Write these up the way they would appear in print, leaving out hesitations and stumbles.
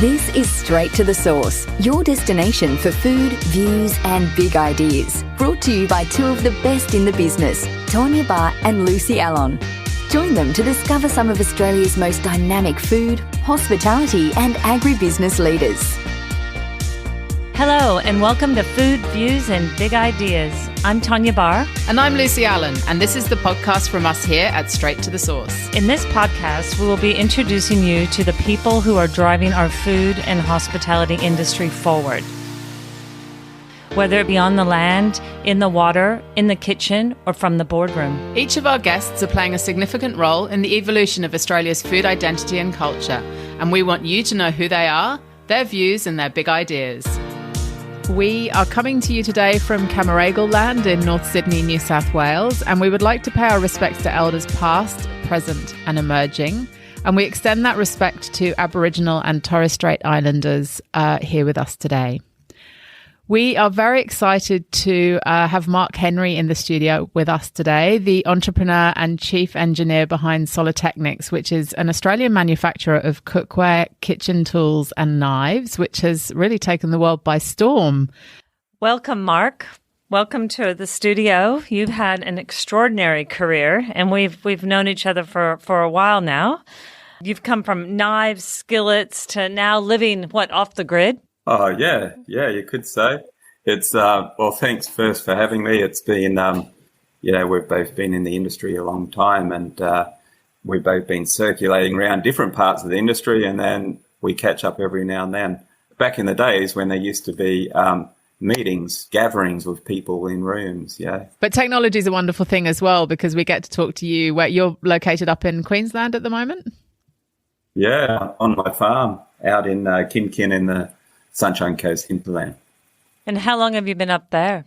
This is Straight to the Source, your destination for food, views and big ideas. Brought to you by two of the best in the business, Tonya Barr and Lucy Allon. Join them to discover some of Australia's most dynamic food, hospitality and agribusiness leaders. Hello and welcome to Food, Views and Big Ideas. I'm Tonya Barr. And I'm Lucy Allon, and this is the podcast from us here at Straight to the Source. In this podcast, we will be introducing you to the people who are driving our food and hospitality industry forward. Whether it be on the land, in the water, in the kitchen, or from the boardroom. Each of our guests are playing a significant role in the evolution of Australia's food identity and culture, and we want you to know who they are, their views and their big ideas. We are coming to you today from Camaragal land in North Sydney, New South Wales, and we would like to pay our respects to elders past, present and emerging. And we extend that respect to Aboriginal and Torres Strait Islanders here with us today. We are very excited to have Mark Henry in the studio with us today, the entrepreneur and chief engineer behind Solitechnics, which is an Australian manufacturer of cookware, kitchen tools and knives, which has really taken the world by storm. Welcome, Mark. Welcome to the studio. You've had an extraordinary career, and we've known each other for a while now. You've come from knives, skillets to now living, off the grid? Oh, yeah, you could say. It's, well, thanks first for having me. It's been, we've both been in the industry a long time and we've both been circulating around different parts of the industry and then we catch up every now and then. Back in the days when there used to be meetings, gatherings with people in rooms, yeah. But technology is a wonderful thing as well because we get to talk to you where you're located up in Queensland at the moment. Yeah, on my farm out in Kin Kin in the Sunshine Coast hinterland. And how long have you been up there?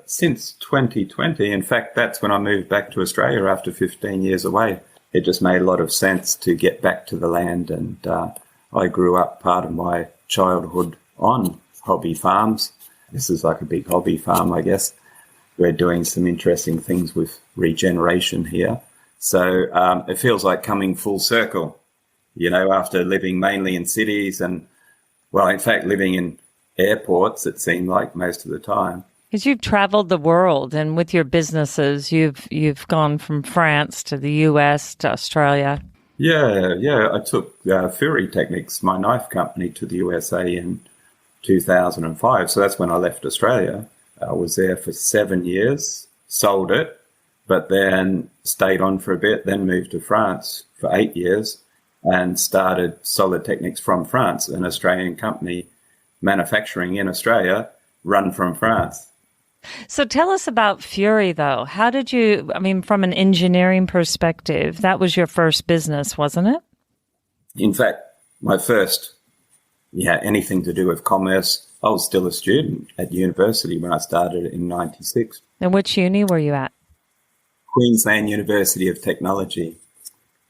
Since 2020. In fact, that's when I moved back to Australia after 15 years away. It just made a lot of sense to get back to the land. And I grew up part of my childhood on hobby farms. This is like a big hobby farm, I guess. We're doing some interesting things with regeneration here. So it feels like coming full circle, after living mainly in cities and, well, in fact, living in airports, it seemed like most of the time. Because you've traveled the world, and with your businesses, you've gone from France to the US to Australia. Yeah. I took Fury Techniques, my knife company, to the USA in 2005. So that's when I left Australia. I was there for 7 years, sold it, but then stayed on for a bit, then moved to France for 8 years and started Solitechnics from France, an Australian company manufacturing in Australia, run from France. So tell us about Fury, though. How did you, from an engineering perspective, that was your first business, wasn't it? In fact, my first, anything to do with commerce, I was still a student at university when I started in 96. And which uni were you at? Queensland University of Technology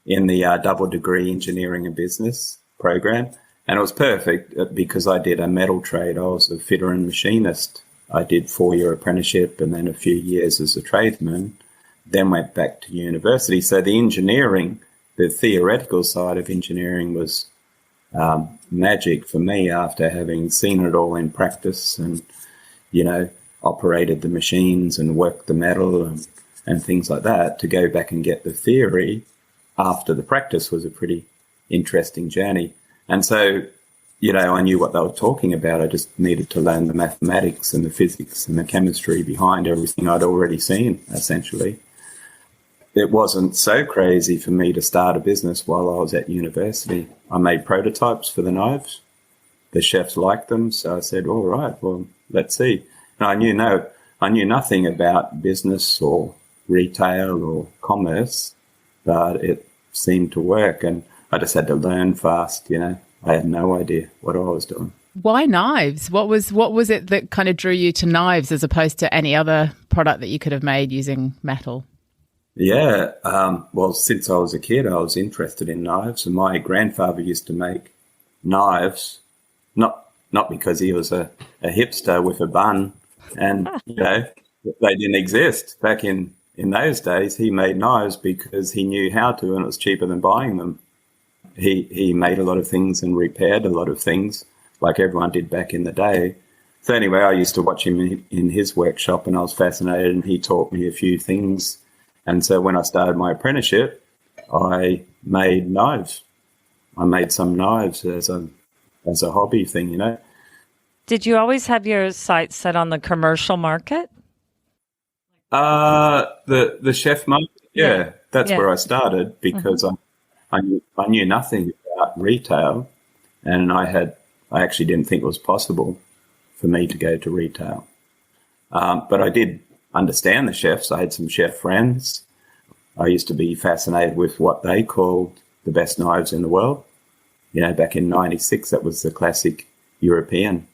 in the double degree engineering and business program. And it was perfect because I did a metal trade. I was a fitter and machinist. I did 4-year apprenticeship and then a few years as a tradesman, then went back to university. So the engineering, the theoretical side of engineering was magic for me after having seen it all in practice and, operated the machines and worked the metal and things like that. To go back and get the theory after the practice was a pretty interesting journey. And so, I knew what they were talking about. I just needed to learn the mathematics and the physics and the chemistry behind everything I'd already seen, essentially. It wasn't so crazy for me to start a business while I was at university. I made prototypes for the knives. The chefs liked them, so I said, all right, well, let's see. And I knew nothing about business or retail or commerce, but it seemed to work and I just had to learn fast, I had no idea what I was doing. Why knives? What was it that kind of drew you to knives as opposed to any other product that you could have made using metal? Yeah, well, since I was a kid, I was interested in knives, and my grandfather used to make knives, not because he was a hipster with a bun, and they didn't exist back in those days. He made knives because he knew how to, and it was cheaper than buying them. he made a lot of things and repaired a lot of things like everyone did back in the day. So anyway, I used to watch him in his workshop and I was fascinated, and he taught me a few things. And so when I started my apprenticeship, I made knives. I made some knives as a hobby thing, you know. Did you always have your sights set on the commercial market? The chef market, yeah. That's where I started, because I knew nothing about retail, and I actually didn't think it was possible for me to go to retail. But I did understand the chefs. I had some chef friends. I used to be fascinated with what they called the best knives in the world. You know, back in 96, that was the classic European,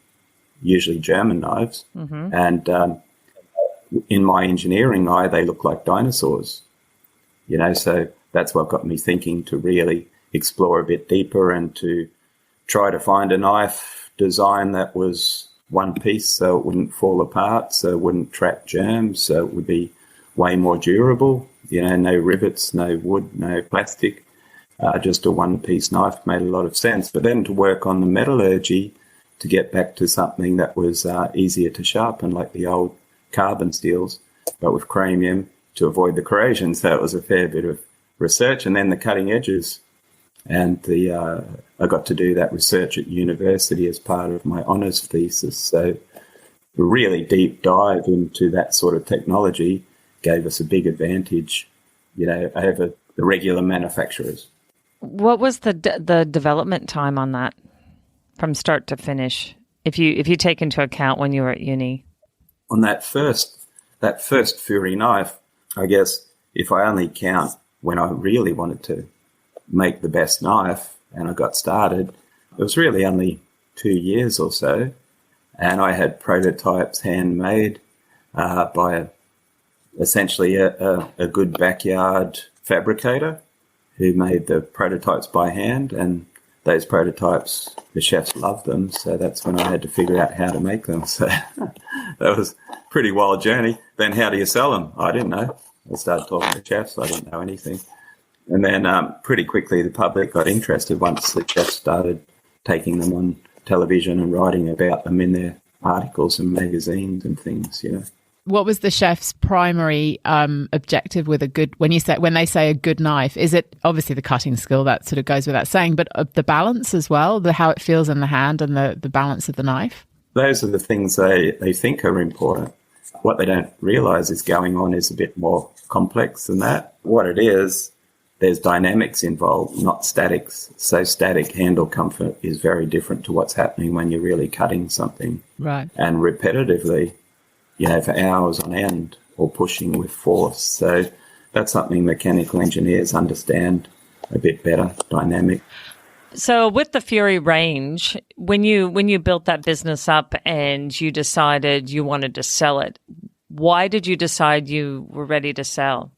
usually German knives. And in my engineering eye, they look like dinosaurs. You know, so that's what got me thinking to really explore a bit deeper and to try to find a knife design that was one piece, so it wouldn't fall apart, so it wouldn't trap germs, so it would be way more durable. You know, no rivets, no wood, no plastic, just a one-piece knife made a lot of sense. But then to work on the metallurgy to get back to something that was easier to sharpen, like the old carbon steels, but with chromium to avoid the corrosion. So it was a fair bit of research, and then the cutting edges. And I got to do that research at university as part of my honours thesis. So a really deep dive into that sort of technology gave us a big advantage, you know, over the regular manufacturers. What was the development time on that from start to finish, if you take into account when you were at uni? On that first Fury knife, I guess if I only count when I really wanted to make the best knife and I got started, it was really only 2 years or so. And I had prototypes handmade by essentially a good backyard fabricator who made the prototypes by hand. And those prototypes, the chefs loved them. So that's when I had to figure out how to make them. So that was a pretty wild journey. Then how do you sell them? I didn't know. I started talking to chefs. I didn't know anything. And then pretty quickly the public got interested once the chefs started taking them on television and writing about them in their articles and magazines and things, you know. What was the chef's primary objective with a good, when they say a good knife? Is it obviously the cutting skill, that sort of goes without saying, but the balance as well, how it feels in the hand and the balance of the knife? Those are the things they think are important. What they don't realise is going on is a bit more complex than that. What it is, there's dynamics involved, not statics. So static handle comfort is very different to what's happening when you're really cutting something. Right. And repetitively, you know, for hours on end, or pushing with force. So that's something mechanical engineers understand a bit better, dynamic. So with the Fury range, when you built that business up and you decided you wanted to sell it, why did you decide you were ready to sell?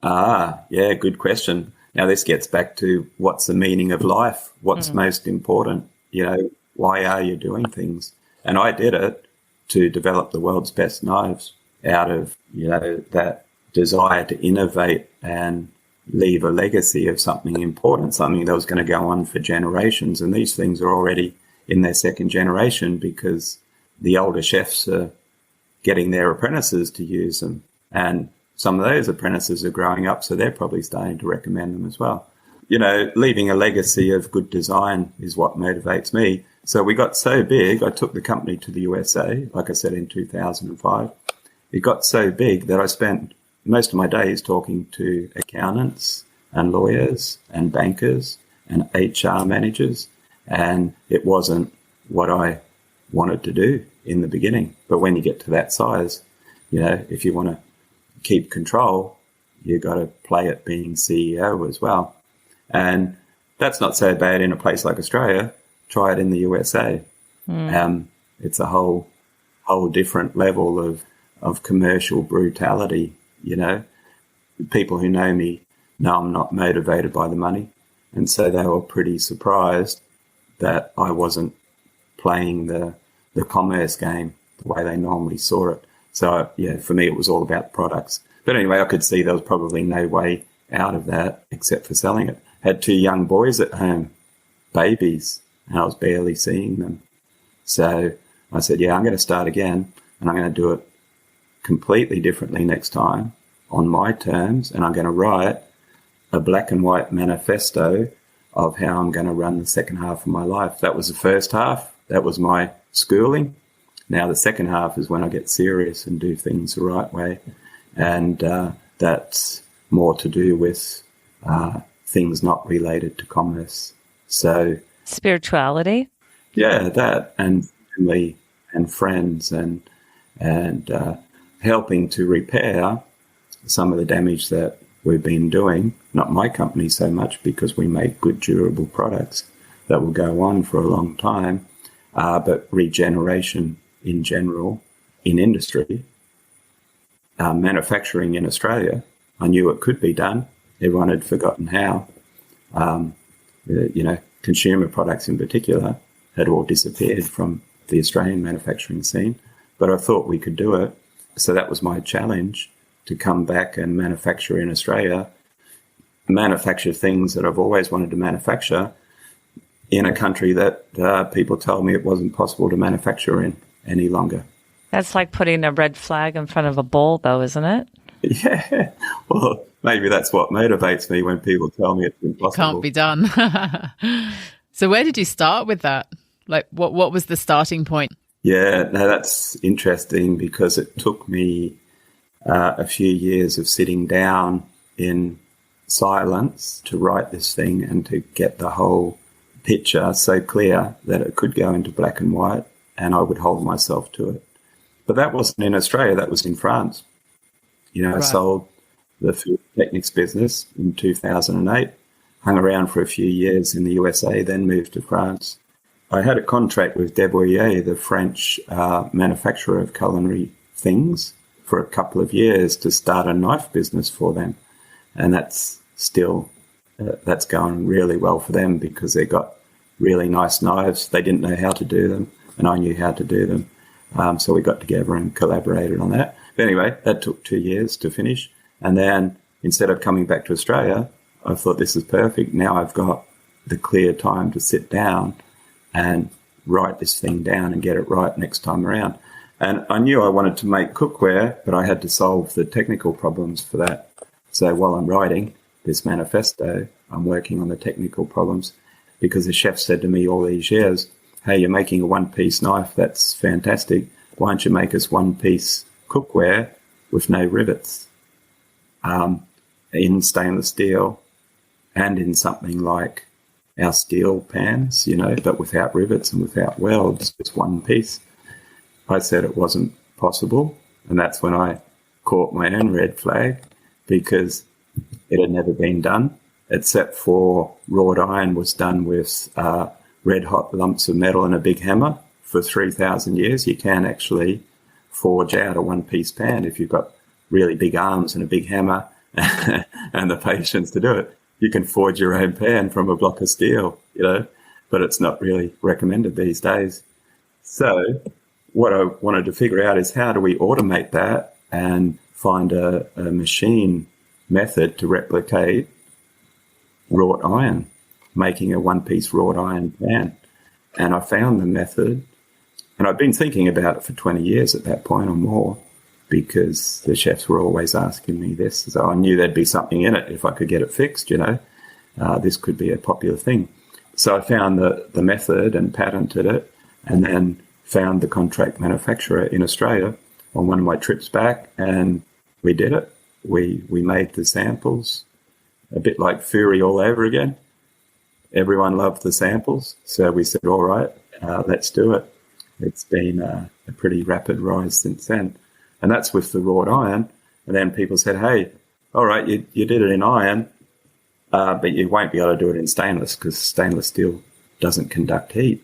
Yeah, good question. Now this gets back to what's the meaning of life? What's most important? You know, why are you doing things? And I did it to develop the world's best knives out of, you know, that desire to innovate and leave a legacy of something important, something that was going to go on for generations. And these things are already in their second generation because the older chefs are getting their apprentices to use them. And some of those apprentices are growing up, so they're probably starting to recommend them as well. You know, leaving a legacy of good design is what motivates me. So we got so big, I took the company to the USA, like I said, in 2005. It got so big that I spent most of my days talking to accountants and lawyers and bankers and HR managers, and it wasn't what I wanted to do in the beginning. But when you get to that size, you know, if you want to keep control, you got to play at being CEO as well. And that's not so bad in a place like Australia. Try it in the USA. It's a whole different level of commercial brutality, you know. People who know me know I'm not motivated by the money. And so they were pretty surprised that I wasn't playing the commerce game the way they normally saw it. So, yeah, for me, it was all about products. But anyway, I could see there was probably no way out of that except for selling it. Had 2 young boys at home, babies, and I was barely seeing them. So I said, yeah, I'm going to start again, and I'm going to do it completely differently next time on my terms, and I'm going to write a black and white manifesto of how I'm going to run the second half of my life. That was the first half. That was my schooling. Now the second half is when I get serious and do things the right way. And that's more to do with things not related to commerce. So spirituality? Yeah, that, and family and friends, and helping to repair some of the damage that we've been doing. Not my company so much, because we make good, durable products that will go on for a long time, but regeneration in general in industry. Manufacturing in Australia, I knew it could be done. Everyone had forgotten how. Consumer products in particular had all disappeared from the Australian manufacturing scene, but I thought we could do it. So that was my challenge, to come back and manufacture in Australia, manufacture things that I've always wanted to manufacture in a country that people told me it wasn't possible to manufacture in any longer. That's like putting a red flag in front of a bull, though, isn't it? Yeah. Well, maybe that's what motivates me when people tell me it's impossible. Can't be done. So where did you start with that? Like, what was the starting point? Yeah, no, that's interesting, because it took me a few years of sitting down in silence to write this thing and to get the whole picture so clear that it could go into black and white and I would hold myself to it. But that wasn't in Australia, that was in France. Right. I sold the Food Technics business in 2008, hung around for a few years in the USA, then moved to France. I had a contract with Deboyer, the French manufacturer of culinary things, for a couple of years to start a knife business for them. And that's still, that's going really well for them, because they got really nice knives. They didn't know how to do them, and I knew how to do them. So we got together and collaborated on that. But anyway, that took 2 years to finish. And then instead of coming back to Australia, I thought, this is perfect. Now I've got the clear time to sit down and write this thing down and get it right next time around. And I knew I wanted to make cookware, but I had to solve the technical problems for that. So while I'm writing this manifesto, I'm working on the technical problems, because the chef said to me all these years, hey, you're making a one-piece knife. That's fantastic. Why don't you make us one-piece cookware with no rivets, in stainless steel and in something like our steel pans, but without rivets and without welds, just one piece. I said it wasn't possible, and that's when I caught my own red flag, because it had never been done, except for wrought iron was done with red hot lumps of metal and a big hammer for 3,000 years. You can actually forge out a one-piece pan if you've got really big arms and a big hammer and the patience to do it. You can forge your own pan from a block of steel, but it's not really recommended these days. So what I wanted to figure out is, how do we automate that and find a machine method to replicate wrought iron, making a one-piece wrought iron pan. And I found the method, and I've been thinking about it for 20 years at that point or more, because the chefs were always asking me this. So I knew there'd be something in it if I could get it fixed, this could be a popular thing. So I found the method and patented it, and then found the contract manufacturer in Australia on one of my trips back, and we did it. We made the samples, a bit like Fury all over again. Everyone loved the samples, so we said, all right, let's do it. It's been a pretty rapid rise since then. And that's with the wrought iron. And then people said, hey, all right, you did it in iron, but you won't be able to do it in stainless, because stainless steel doesn't conduct heat.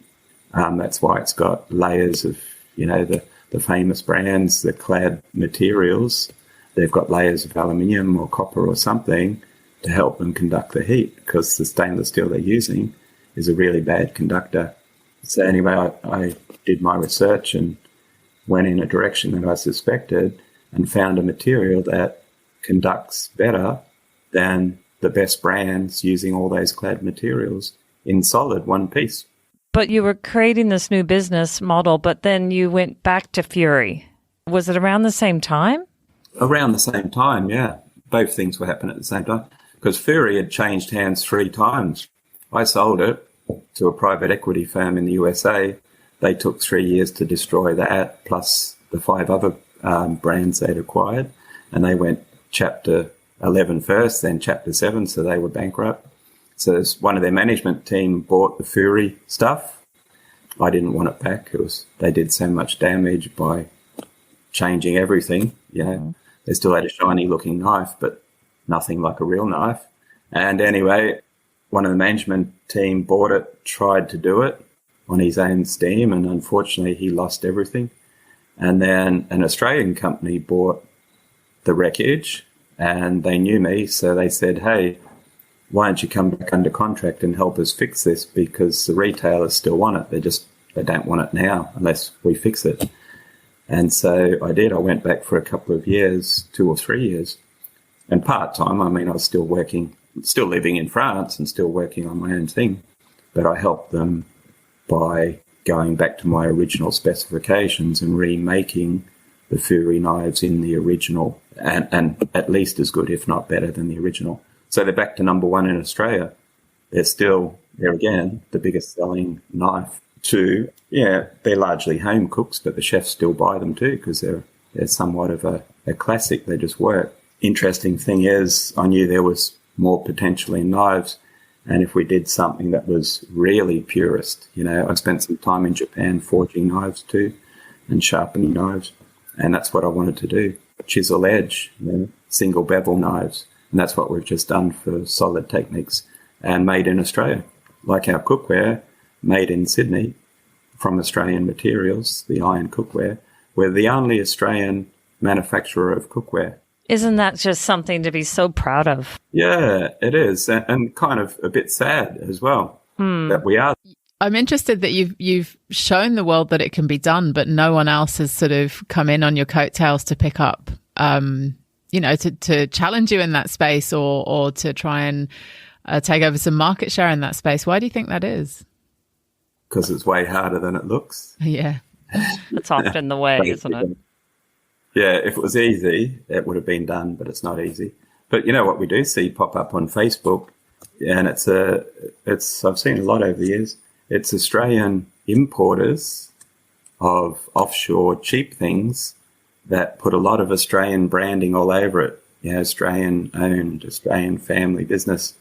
That's why it's got layers of, the famous brands, the clad materials. They've got layers of aluminium or copper or something to help them conduct the heat, because the stainless steel they're using is a really bad conductor. So anyway, I did my research and went in a direction that I suspected, and found a material that conducts better than the best brands using all those clad materials in solid one piece. But you were creating this new business model, but then you went back to Fury. Was it around the same time? Around the same time, yeah. Both things were happening at the same time. Because Fury had changed hands 3 times. I sold it to a private equity firm in the USA. They took 3 years to destroy that, plus the 5 other brands they'd acquired. And they went Chapter 11 first, then Chapter 7, so they were bankrupt. So one of their management team bought the Fury stuff. I didn't want it back. They did so much damage by changing everything. They still had a shiny looking knife, but nothing like a real knife. And anyway, one of the management team bought it, tried to do it on his own steam, and unfortunately he lost everything. And then an Australian company bought the wreckage, and they knew me, so they said, hey, why don't you come back under contract and help us fix this, because the retailers still want it. They don't want it now unless we fix it. And so I did. I went back for a couple of years, 2 or 3 years, and part-time. I mean, I was still living in France and still working on my own thing, but I helped them by going back to my original specifications and remaking the Fury knives in the original, and at least as good, if not better than the original. So they're back to number 1 in Australia. They're still, there again, the biggest selling knife. 2, they're largely home cooks, but the chefs still buy them too because they're somewhat of a classic. They just work. Interesting thing is, I knew there was more potential in knives, and if we did something that was really purist, I spent some time in Japan forging knives too and sharpening knives, and that's what I wanted to do. Chisel edge, single bevel knives, and that's what we've just done for Solid Techniques and made in Australia. Like our cookware, made in Sydney from Australian materials, the iron cookware. We're the only Australian manufacturer of cookware. Isn't that just something to be so proud of? Yeah, it is, and kind of a bit sad as well that we are. I'm interested that you've shown the world that it can be done, but no one else has sort of come in on your coattails to pick up, to challenge you in that space or to try and take over some market share in that space. Why do you think that is? Because it's way harder than it looks. Yeah. That's often the way, isn't it? Yeah, if it was easy, it would have been done, but it's not easy. But what we do see pop up on Facebook, and I've seen a lot over the years, it's Australian importers of offshore cheap things that put a lot of Australian branding all over it. Australian owned, Australian family business,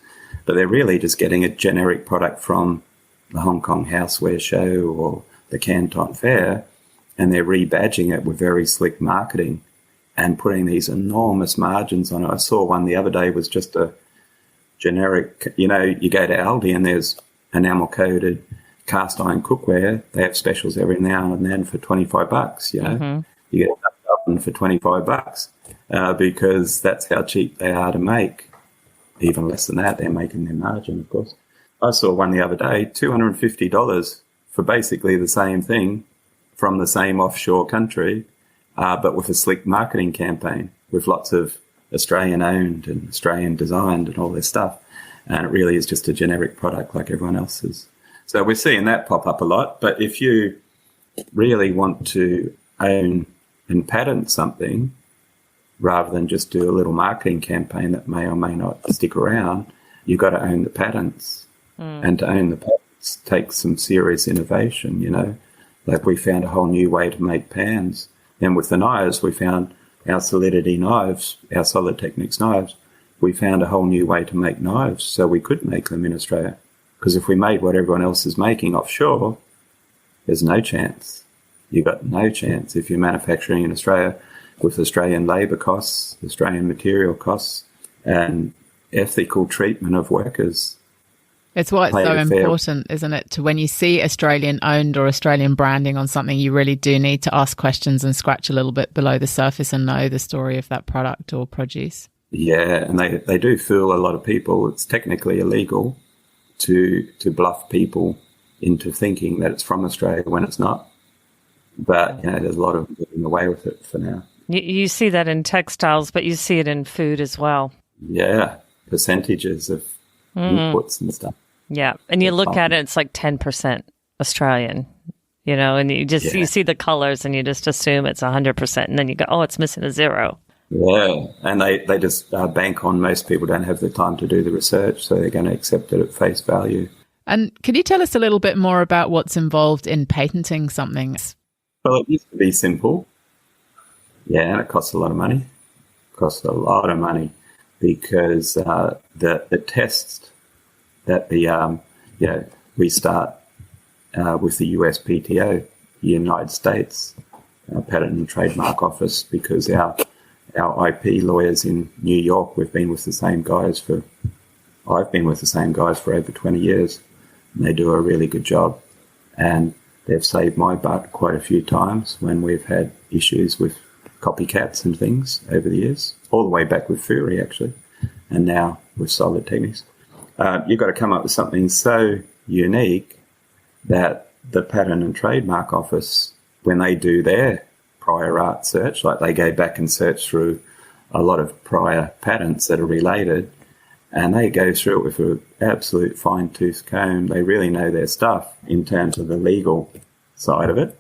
but they're really just getting a generic product from the Hong Kong Houseware Show or the Canton Fair, and they're rebadging it with very slick marketing and putting these enormous margins on it. I saw one the other day was just a generic, you go to Aldi and there's enamel-coated cast iron cookware. They have specials every now and then for $25, Mm-hmm. You get a oven for $25 because that's how cheap they are to make. Even less than that, they're making their margin, of course. I saw one the other day, $250 for basically the same thing from the same offshore country, but with a slick marketing campaign with lots of Australian owned and Australian designed and all this stuff. And it really is just a generic product like everyone else's. So we're seeing that pop up a lot. But if you really want to own and patent something, rather than just do a little marketing campaign that may or may not stick around, you've got to own the patents. And to own the patents takes some serious innovation, Like we found a whole new way to make pans. Then with the knives, we found our Solidity knives, our Solid Techniques knives, we found a whole new way to make knives so we could make them in Australia. Because if we made what everyone else is making offshore, there's no chance. You've got no chance if you're manufacturing in Australia with Australian labour costs, Australian material costs, and ethical treatment of workers. It's why it's so important, isn't it, to when you see Australian owned or Australian branding on something, you really do need to ask questions and scratch a little bit below the surface and know the story of that product or produce. Yeah, and they do fool a lot of people. It's technically illegal to bluff people into thinking that it's from Australia when it's not. But, there's a lot of them getting away with it for now. You see that in textiles, but you see it in food as well. Yeah, percentages of inputs and stuff. Yeah. And you look at it, it's like 10% Australian, and you see the colors and you just assume it's 100%. And then you go, oh, it's missing a zero. Yeah. And they just bank on most people don't have the time to do the research. So they're going to accept it at face value. And can you tell us a little bit more about what's involved in patenting something? Well, it used to be simple. Yeah, and it costs a lot of money. Because the tests that we start with the USPTO, the United States Patent and Trademark Office, because our IP lawyers in New York, I've been with the same guys for over 20 years. And they do a really good job. And they've saved my butt quite a few times when we've had issues with copycats and things over the years, all the way back with Fury, actually, and now with Solid Techniques. You've got to come up with something so unique that the Patent and Trademark Office, when they do their prior art search, like they go back and search through a lot of prior patents that are related, and they go through it with an absolute fine-tooth comb. They really know their stuff in terms of the legal side of it.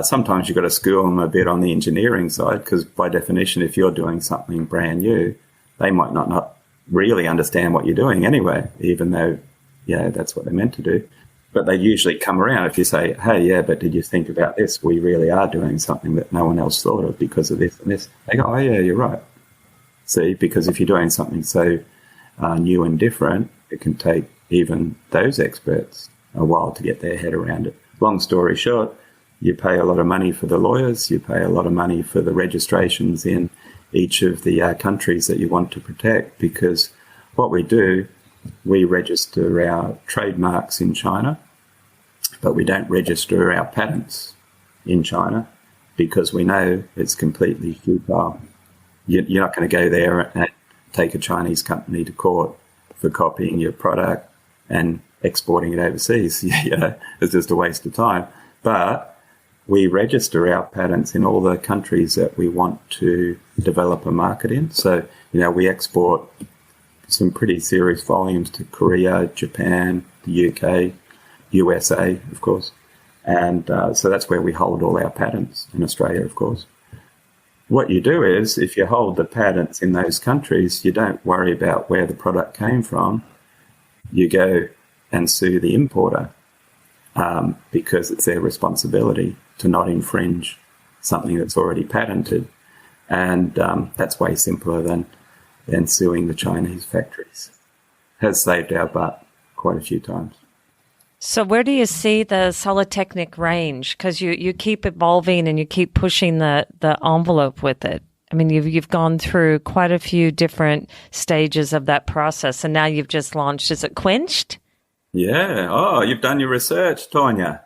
Sometimes you've got to school them a bit on the engineering side, because by definition, if you're doing something brand new, they might not really understand what you're doing anyway, even though, that's what they're meant to do. But they usually come around if you say, hey, but did you think about this? We really are doing something that no one else thought of because of this and this. They go, oh, yeah, you're right. See, because if you're doing something so new and different, it can take even those experts a while to get their head around it. Long story short, you pay a lot of money for the lawyers, you pay a lot of money for the registrations in each of the countries that you want to protect, because what we do, we register our trademarks in China, but we don't register our patents in China because we know it's completely futile. You're not going to go there and take a Chinese company to court for copying your product and exporting it overseas. It's just a waste of time. But we register our patents in all the countries that we want to develop a market in. So, we export some pretty serious volumes to Korea, Japan, the UK, USA, of course. And so that's where we hold all our patents in Australia, of course. What you do is, if you hold the patents in those countries, you don't worry about where the product came from. You go and sue the importer because it's their responsibility to not infringe something that's already patented. And that's way simpler than suing the Chinese factories. Has saved our butt quite a few times. So where do you see the Solid Technique range? Because you keep evolving and you keep pushing the envelope with it. I mean, you've gone through quite a few different stages of that process, and now you've just launched. Is it Quenched? Yeah. Oh, you've done your research, Tonya.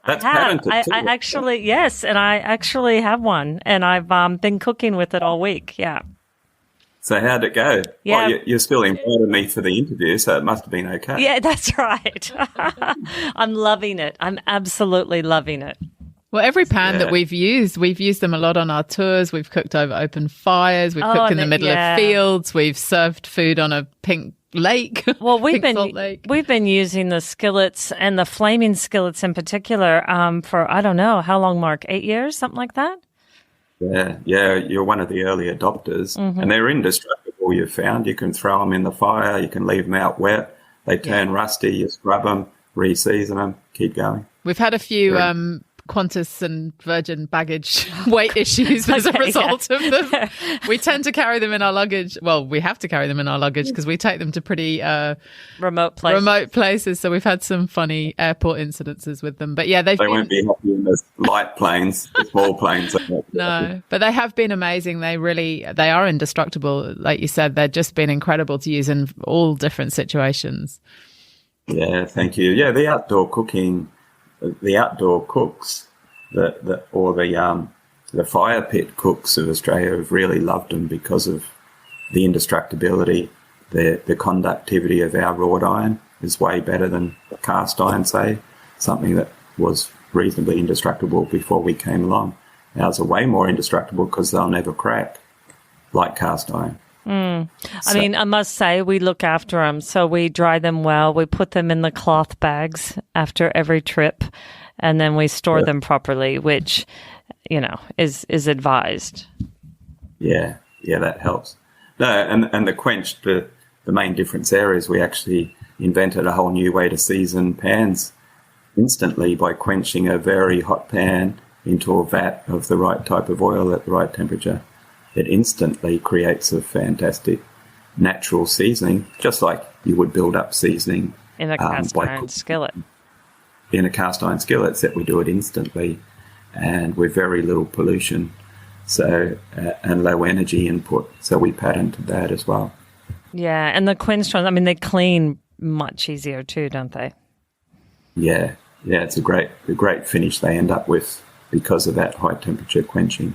That's patented too. I actually, yes, and I actually have one, and I've been cooking with it all week. Yeah. So how'd it go? Yeah. Well, you still invited me for the interview, so it must have been okay. Yeah, that's right. I'm loving it. I'm absolutely loving it. Well, every pan that we've used them a lot on our tours. We've cooked over open fires. We've cooked in the middle of fields. We've served food on a pink lake. Well, we've been using the skillets and the flaming skillets in particular for, I don't know, how long, Mark? 8 years, something like that? Yeah, you're one of the early adopters, and they're indestructible. You've found you can throw them in the fire, you can leave them out wet, they turn rusty. You scrub them, re-season them, keep going. We've had a few Qantas and Virgin baggage weight issues as a result of them. We tend to carry them in our luggage. Well, we have to carry them in our luggage because we take them to pretty remote places. So we've had some funny airport incidences with them. But yeah, they won't be happy in the light planes, the small planes. No, but they have been amazing. They are indestructible. Like you said, they've just been incredible to use in all different situations. Yeah, thank you. Yeah, the outdoor cooking. The outdoor cooks, the fire pit cooks of Australia have really loved them because of the indestructibility. The conductivity of our wrought iron is way better than cast iron, say, something that was reasonably indestructible before we came along. Ours are way more indestructible because they'll never crack like cast iron. I mean, I must say we look after them. So we dry them well. We put them in the cloth bags after every trip, and then we store them properly, which, is advised. Yeah, that helps. No, and the quenched, the main difference there is we actually invented a whole new way to season pans instantly by quenching a very hot pan into a vat of the right type of oil at the right temperature. It instantly creates a fantastic natural seasoning, just like you would build up seasoning in a cast iron skillet. In a cast iron skillet, except we do it instantly and with very little pollution, so and low energy input. So we patented that as well. Yeah, and the quenched ones, I mean, they clean much easier too, don't they? Yeah, it's a great finish they end up with because of that high temperature quenching.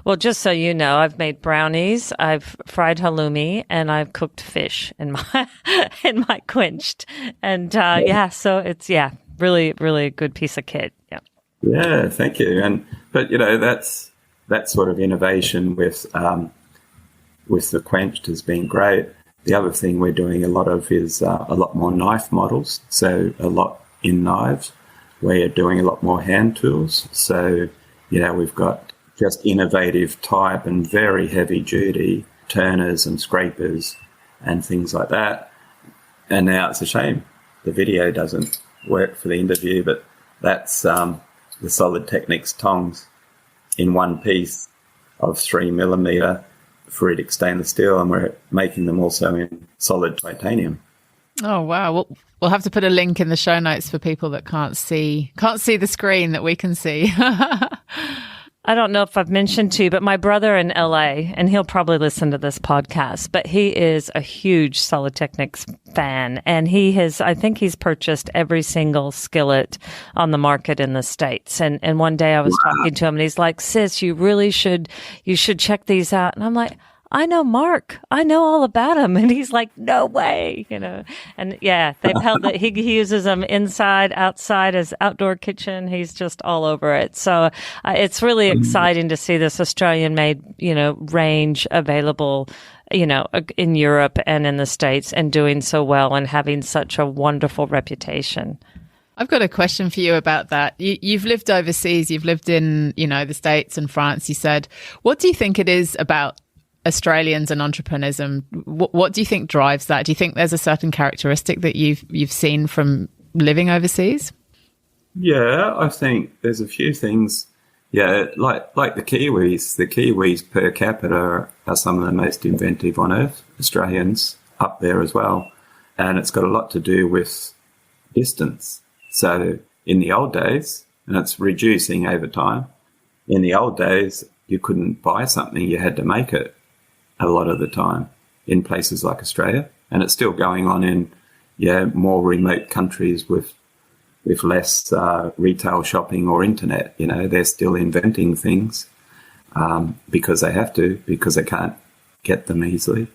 Well, just so you know, I've made brownies, I've fried halloumi, and I've cooked fish in my quenched. And so it's really, really a good piece of kit. Yeah. Yeah, thank you. But that's that sort of innovation with the quenched has been great. The other thing we're doing a lot of is a lot more knife models. So a lot in knives. We're doing a lot more hand tools. So, we've got just innovative type and very heavy duty turners and scrapers and things like that. And now it's a shame the video doesn't work for the interview, but that's the Solid Techniques tongs in one piece of 3mm ferritic stainless steel, and we're making them also in solid titanium. Oh, wow. We'll have to put a link in the show notes for people that can't see the screen that we can see. I don't know if I've mentioned to you, but my brother in LA, and he'll probably listen to this podcast, but he is a huge Solid Techniques fan. And I think he's purchased every single skillet on the market in the States. And one day I was talking to him and he's like, sis, you should check these out. And I'm like, I know Mark. I know all about him. And he's like, no way, And yeah, they've held that. He uses them inside, outside, as outdoor kitchen. He's just all over it. So it's really exciting to see this Australian-made, range available, in Europe and in the States, and doing so well and having such a wonderful reputation. I've got a question for you about that. You've lived overseas. You've lived in, the States and France, you said. What do you think it is about Australians and entrepreneurism? What do you think drives that? Do you think there's a certain characteristic that you've seen from living overseas? Yeah, I think there's a few things. Yeah, like the Kiwis. The Kiwis per capita are some of the most inventive on earth. Australians up there as well. And it's got a lot to do with distance. So in the old days, and it's reducing over time, in the old days, you couldn't buy something, you had to make it a lot of the time in places like Australia. And it's still going on in more remote countries with less retail shopping or internet. They're still inventing things because they have to, because they can't get them easily.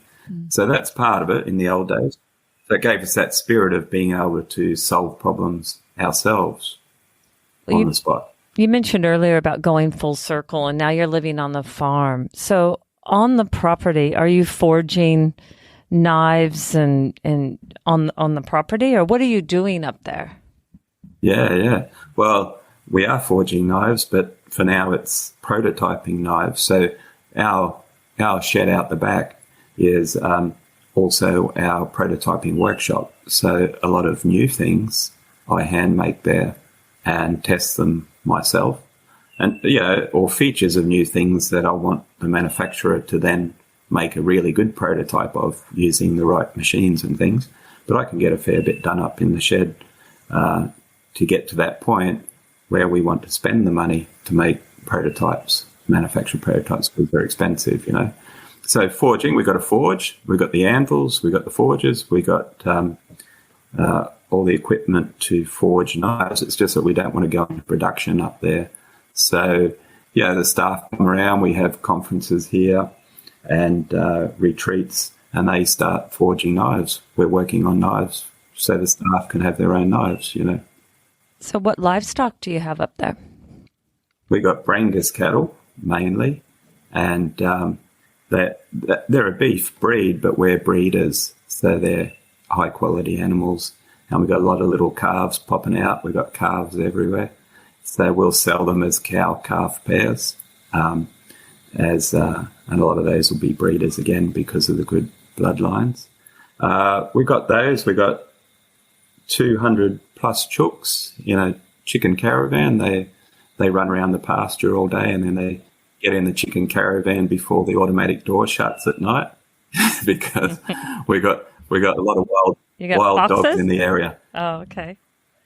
So that's part of it in the old days. So it gave us that spirit of being able to solve problems ourselves on the spot. You mentioned earlier about going full circle, and now you're living on the farm. So on the property, are you forging knives and on the property, or what are you doing up there? Yeah. Well, we are forging knives, but for now it's prototyping knives. So our shed out the back is also our prototyping workshop. So a lot of new things I hand make there and test them myself. And, or features of new things that I want the manufacturer to then make a really good prototype of using the right machines and things. But I can get a fair bit done up in the shed to get to that point where we want to spend the money to make prototypes, manufacture prototypes, because they're expensive, So forging, we've got a forge, we've got the anvils, we've got the forges, we've got all the equipment to forge knives. It's just that we don't want to go into production up there. So, the staff come around, we have conferences here and retreats, and they start forging knives. We're working on knives so the staff can have their own knives, So what livestock do you have up there? We got Brangus cattle, mainly, and they're a beef breed, but we're breeders, so they're high quality animals. And we've got a lot of little calves popping out. We've got calves everywhere. So we'll sell them as cow-calf pairs. And a lot of those will be breeders again because of the good bloodlines. We got those. We got 200 plus chooks in a chicken caravan. They run around the pasture all day, and then they get in the chicken caravan before the automatic door shuts at night because we got a lot of wild dogs in the area. Oh, okay.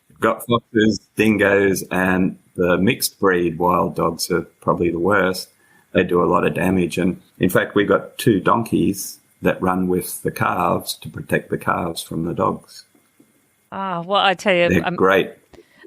We've got foxes, dingoes, and the mixed breed wild dogs are probably the worst. They do a lot of damage. And in fact, we got 2 donkeys that run with the calves to protect the calves from the dogs. Ah, well, I tell you, they're great.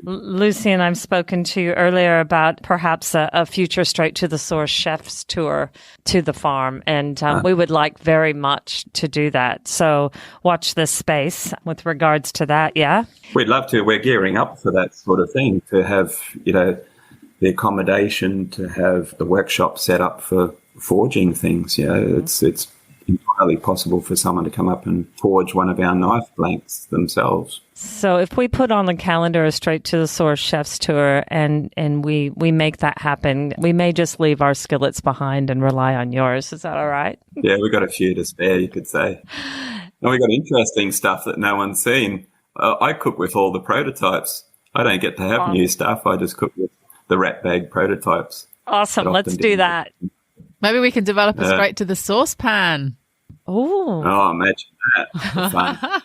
Lucy and I've spoken to you earlier about perhaps a future Straight to the Source chef's tour to the farm, and we would like very much to do that. So watch this space with regards to that, yeah? We'd love to. We're gearing up for that sort of thing, to have, the accommodation, to have the workshop set up for forging things. It's entirely possible for someone to come up and forge one of our knife blanks themselves. So if we put on the calendar a Straight to the Source chef's tour and we make that happen, we may just leave our skillets behind and rely on yours. Is that all right? Yeah, we've got a few to spare, you could say. And we've got interesting stuff that no one's seen. I cook with all the prototypes. I don't get to have new stuff. I just cook with the rat bag prototypes. Awesome. Let's do that. Maybe we can develop a Straight to the Source pan. Oh, imagine that. Fun.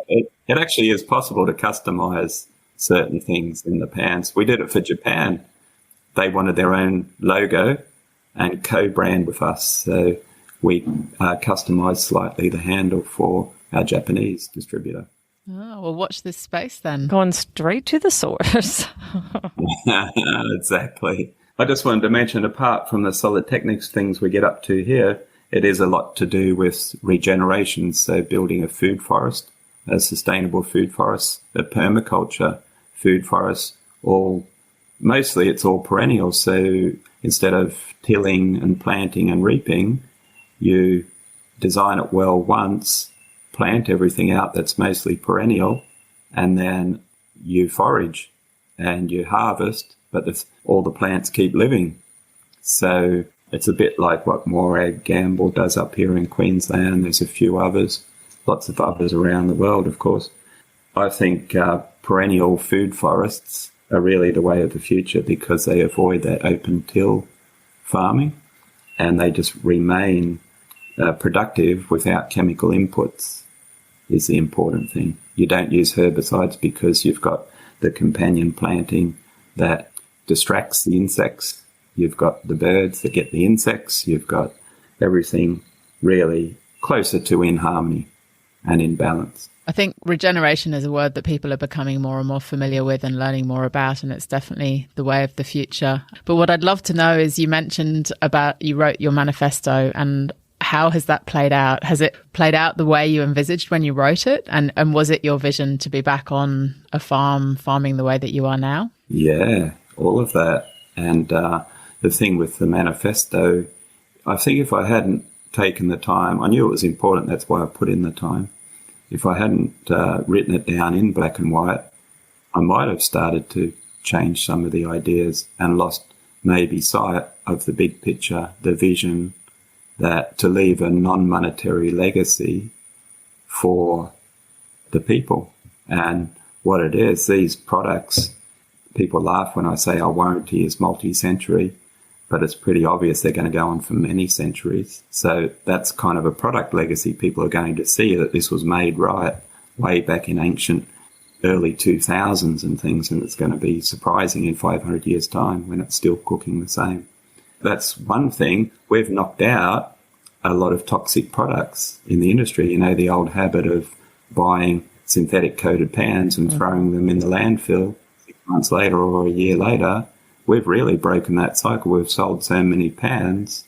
It actually is possible to customize certain things in the pans. We did it for Japan. They wanted their own logo and co-brand with us. So we customized slightly the handle for our Japanese distributor. Oh, well, watch this space then. Going straight to the source. Exactly. I just wanted to mention, apart from the Solid Techniques things we get up to here, it is a lot to do with regeneration. So building a food forest, a sustainable food forest, a permaculture food forest, mostly it's all perennial. So instead of tilling and planting and reaping, you design it well once, plant everything out that's mostly perennial, and then you forage and you harvest, but all the plants keep living. So it's a bit like what Morag Gamble does up here in Queensland. There's a few others, lots of others around the world, of course. I think perennial food forests are really the way of the future because they avoid that open till farming and they just remain productive without chemical inputs is the important thing. You don't use herbicides because you've got the companion planting that distracts the insects. You've got the birds that get the insects. You've got everything really closer to in harmony and in balance. I think regeneration is a word that people are becoming more and more familiar with and learning more about, and it's definitely the way of the future. But what I'd love to know is, you mentioned about you wrote your manifesto, and how has that played out? Has it played out the way you envisaged when you wrote it? And was it your vision to be back on a farm, farming the way that you are now? Yeah, all of that. And the thing with the manifesto, I think if I hadn't taken the time, I knew it was important, that's why I put in the time. If I hadn't written it down in black and white, I might have started to change some of the ideas and lost maybe sight of the big picture, the vision, that to leave a non-monetary legacy for the people. And what it is, these products, people laugh when I say our warranty is multi-century, but it's pretty obvious they're going to go on for many centuries. So that's kind of a product legacy. People are going to see that this was made right way back in ancient early 2000s and things, and it's going to be surprising in 500 years' time when it's still cooking the same. That's one thing. We've knocked out a lot of toxic products in the industry. You know, the old habit of buying synthetic coated pans and throwing them in the landfill 6 months later or a year later. We've really broken that cycle. We've sold so many pans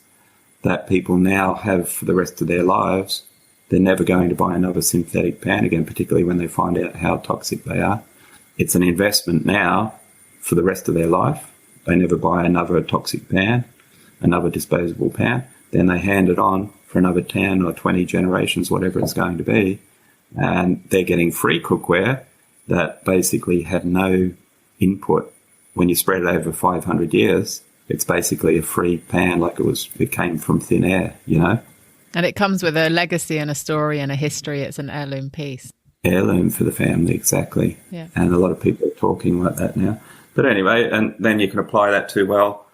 that people now have for the rest of their lives. They're never going to buy another synthetic pan again, particularly when they find out how toxic they are. It's an investment now for the rest of their life. They never buy another toxic pan, another disposable pan. then they hand it on for another 10 or 20 generations, whatever it's going to be, and they're getting free cookware that basically had no input. When you spread it over 500 years, it's basically a free pan, like it came from thin air, you know? And it comes with a legacy and a story and a history. It's an heirloom piece. Heirloom for the family, exactly. Yeah. And a lot of people are talking like that now. But anyway, and then you can apply that to, well,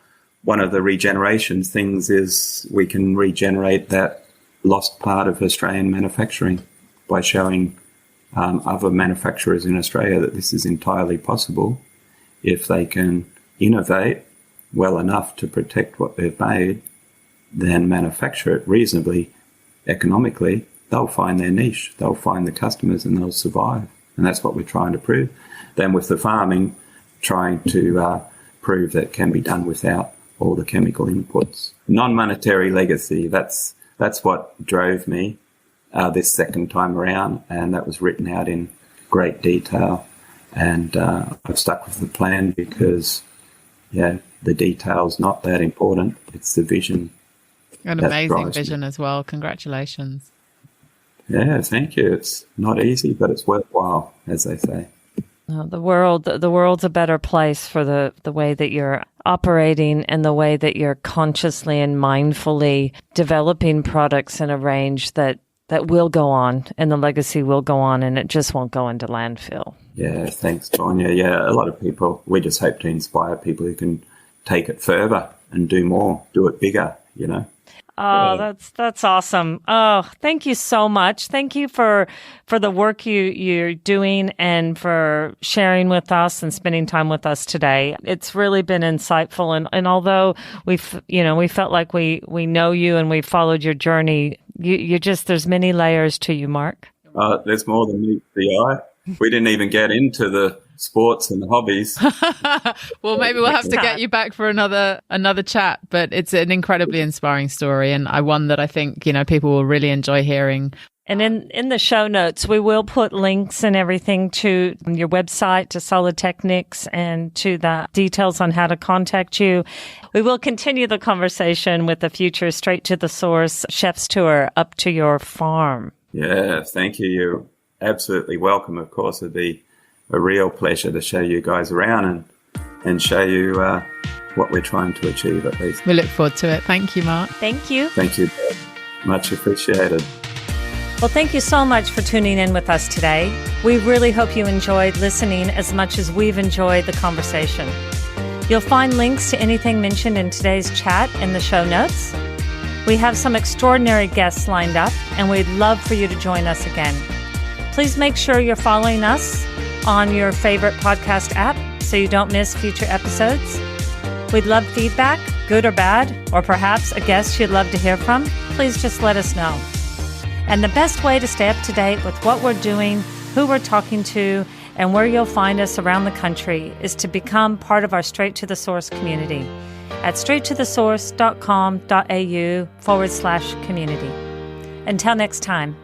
one of the regeneration things is we can regenerate that lost part of Australian manufacturing by showing other manufacturers in Australia that this is entirely possible if they can innovate well enough to protect what they've made, then manufacture it reasonably economically. They'll find their niche, they'll find the customers, and they'll survive. And that's what we're trying to prove. Then with the farming, trying to prove that it can be done without all the chemical inputs. Non-monetary legacy, that's what drove me this second time around, and that was written out in great detail. And I've stuck with the plan because, the detail's not that important. It's the vision. An amazing vision as well. Congratulations. Yeah, thank you. It's not easy, but it's worthwhile, as they say. The world's a better place for the way that you're operating and the way that you're consciously and mindfully developing products in a range that will go on, and the legacy will go on, and it just won't go into landfill. Yeah, thanks, Tonya. Yeah, a lot of people, we just hope to inspire people who can take it further and do more, do it bigger, you know. Oh, that's awesome. Oh, thank you so much. Thank you for the work you're doing and for sharing with us and spending time with us today. It's really been insightful. And although we felt like we know you and we followed your journey, you just, there's many layers to you, Mark. There's more than meets the eye. We didn't even get into the sports and the hobbies. Well, maybe we'll have to get you back for another chat, but it's an incredibly inspiring story, and one that I think, people will really enjoy hearing. And in the show notes, we will put links and everything to your website, to Solid Techniques, and to the details on how to contact you. We will continue the conversation with the future Straight to the Source Chef's Tour up to your farm. Yeah, thank you. You're absolutely welcome. Of course, it'd be a real pleasure to show you guys around and show you what we're trying to achieve, at least. We look forward to it. Thank you, Mark. Thank you. Thank you. Much appreciated. Well, thank you so much for tuning in with us today. We really hope you enjoyed listening as much as we've enjoyed the conversation. You'll find links to anything mentioned in today's chat in the show notes. We have some extraordinary guests lined up, and we'd love for you to join us again. Please make sure you're following us on your favorite podcast app so you don't miss future episodes. We'd love feedback, good or bad, or perhaps a guest you'd love to hear from. Please just let us know. And the best way to stay up to date with what we're doing, who we're talking to, and where you'll find us around the country is to become part of our Straight to the Source community at straighttothesource.com.au/community. Until next time.